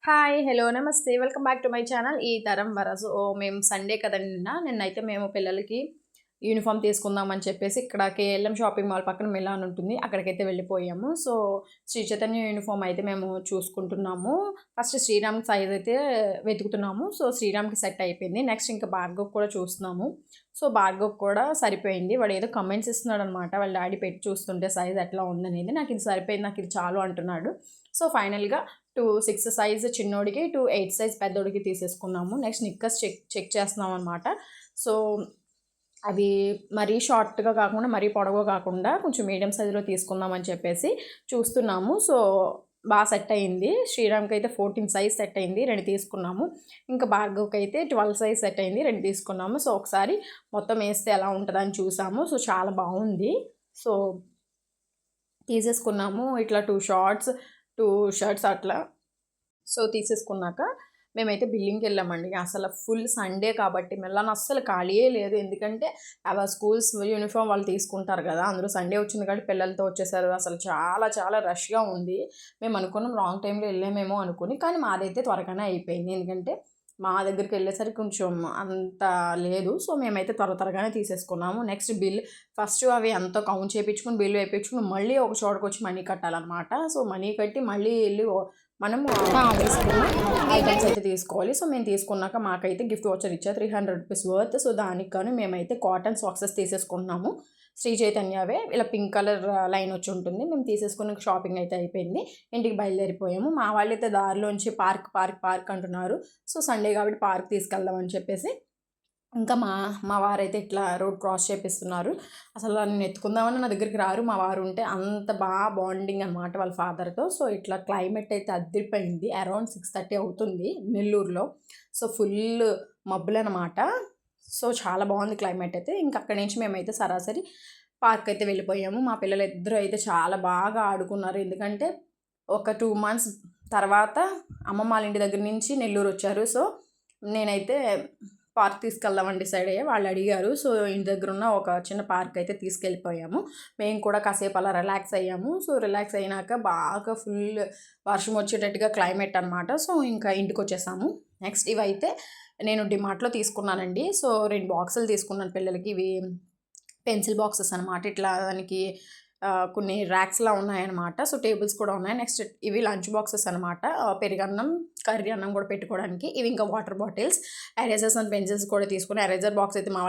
Hi! Hello! నమస్తే. Welcome back to my channel ఈ తరం వరసు. మేము సండే కదండీ నిన్నైతే మేము పిల్లలకి యూనిఫార్మ్ తీసుకుందామని చెప్పేసి ఇక్కడ కేఎల్ఎం షాపింగ్ మాల్ పక్కన మిలాన్ ఉంటుంది. అక్కడికైతే వెళ్ళిపోయాము. సో, శ్రీ చైతన్య యూనిఫార్మ్ అయితే మేము చూసుకుంటున్నాము. ఫస్ట్ శ్రీరామ్‌కి సైజ్ అయితే వెతుకుతున్నాము. సో, శ్రీరామ్‌కి సెట్ అయిపోయింది. నెక్స్ట్ ఇంకా భార్గవ్‌కి కూడా చూస్తున్నాము. సో, భార్గవ్‌కి కూడా సరిపోయింది. వాడేదో కామెంట్స్ ఇస్తున్నాడనమాట. వాళ్ళ డ్యాడీ పెట్టి చూస్తుంటే సైజ్ ఎట్లా ఉందనేది. నాకిది సరిపోయింది. నాకిది చాలు అంటున్నాడు. సో, ఫైనల్‌గా 6 సైజ్ చిన్నోడికి, 8 సైజ్ పెద్దోడికి తీసేసుకున్నాము. నెక్స్ట్ నిక్కర్స్ చెక్ చేస్తున్నామనమాట. సో, అవి మరీ షార్ట్‌గా కాకుండా, మరీ పొడవుగా కాకుండా కొంచెం మీడియం సైజులో తీసుకుందామని చెప్పేసి చూస్తున్నాము. సో, సెట్ అయింది. శ్రీరామ్‌కైతే 14 సైజ్ సెట్ అయింది. 2 తీసుకున్నాము. ఇంకా భార్గవ్‌కైతే 12 సైజ్ సెట్ అయింది. 2 తీసుకున్నాము. సో, ఒకసారి మొత్తం ఏస్తే ఎలా ఉంటదని చూసాము. సో, చాలా బావుంది. సో, తీసేసుకున్నాము. ఇట్లా 2 షర్ట్స్ అట్లా. సో, తీసేసుకున్నాక మేమైతే బిల్లింగ్‌కెళ్ళామండి. అసలు ఫుల్ సండే కాబట్టి మిలాన్ అస్సలు ఖాళీయే లేదు. ఎందుకంటే స్కూల్స్ యూనిఫార్మ్ వాళ్ళు తీసుకుంటారు కదా! అందులో సండే వచ్చింది కాబట్టి పిల్లలతో వచ్చేసారు. అసలు చాలా చాలా రష్‌గా ఉంది. మేము అనుకున్నాం రాంగ్ టైమ్‌లో వెళ్ళామేమో అనుకుని. కానీ మాదైతే త్వరగానే అయిపోయింది. ఎందుకంటే మా దగ్గరికెళ్ళేసరికి కొంచెం అంత లేదు. సో, మేమైతే త్వరగానే తీసేసుకున్నాము. నెక్స్ట్ ఫస్ట్ అవి ఎంతో కౌంట్ చేపించుకొని బిల్ వేపించుకొని మళ్ళీ ఒక చోటకొచ్చి మనీ కట్టాలన్నమాట. సో, మనీ కట్టి మళ్ళీ ఎళ్లి మనము తీసుకున్న ఐటమ్స్ అయితే తీసుకోవాలి. సో, మేము తీసుకున్నాక మాకైతే గిఫ్ట్ వౌచర్ ఇచ్చారు ₹300 వర్త్. సో, దానికి గాను మేమైతే కాటన్ సాక్సెస్ తీసేసుకుంటున్నాము. శ్రీ చైతన్యవే ఇలా పింక్ కలర్ లైన్ వచ్చి ఉంటుంది. మేము తీసేసుకున్న షాపింగ్ అయితే అయిపోయింది. ఇంటికి బయలుదేరిపోయాము. మా వాళ్ళైతే దారిలోంచి పార్క్ అంటున్నారు. సో, సండే కాబట్టి పార్క్ తీసుకెళ్దాం అని చెప్పేసి ఇంకా మా వారైతే ఇట్లా రోడ్ క్రాస్ చేపిస్తున్నారు. అసలు నన్ను ఎత్తుకుందామని నా దగ్గరికి రారు. మా వారు ఉంటే అంత బాండింగ్ అనమాట వాళ్ళ ఫాదర్‌తో. సో, ఇట్లా క్లైమేట్ అయితే అద్దిరిపోయింది. అరౌండ్ 6:30 అవుతుంది నెల్లూరులో. So, full మబ్బులనమాట. సో, చాలా బాగుంది క్లైమేట్ అయితే. ఇంక అక్కడి నుంచి మేమైతే సరాసరి పార్క్ అయితే వెళ్ళిపోయాము. మా పిల్లలిద్దరూ అయితే చాలా బాగా ఆడుకున్నారు. ఎందుకంటే ఒక 2 మంత్స్ తర్వాత అమ్మమ్మ వాళ్ళ ఇంటి దగ్గర నుంచి నెల్లూరు వచ్చారు. సో, నేనైతే పార్క్ తీసుకెళ్దామని డిసైడ్ అయ్యా. వాళ్ళు అడిగారు. సో, ఇంటి దగ్గర ఉన్న ఒక చిన్న పార్క్ అయితే తీసుకెళ్ళిపోయాము. మేము కూడా కాసేపు అలా రిలాక్స్ అయ్యాము. సో, రిలాక్స్ అయినాక బాగా ఫుల్ వర్షం వచ్చేటట్టుగా క్లైమేట్ అనమాట. సో, ఇంకా ఇంటికొచ్చేసాము. నెక్స్ట్ ఇవైతే నేను డిమార్ట్‌లో తీసుకున్నానండి. సో, 2 బాక్సులు తీసుకున్నాను పిల్లలకి. ఇవి పెన్సిల్ బాక్సెస్ అనమాట. ఇట్లా దానికి కొన్ని ర్యాక్స్‌లా ఉన్నాయన్నమాట. సో, టేబుల్స్ కూడా ఉన్నాయి. నెక్స్ట్ ఇవి లంచ్ బాక్సెస్ అనమాట. పెరుగన్నం, కర్రీ అన్నం కూడా పెట్టుకోవడానికి. ఇవి ఇంకా water bottles, erasers and pencils కూడా తీసుకుని ఎరేజర్ బాక్స్ అయితే మా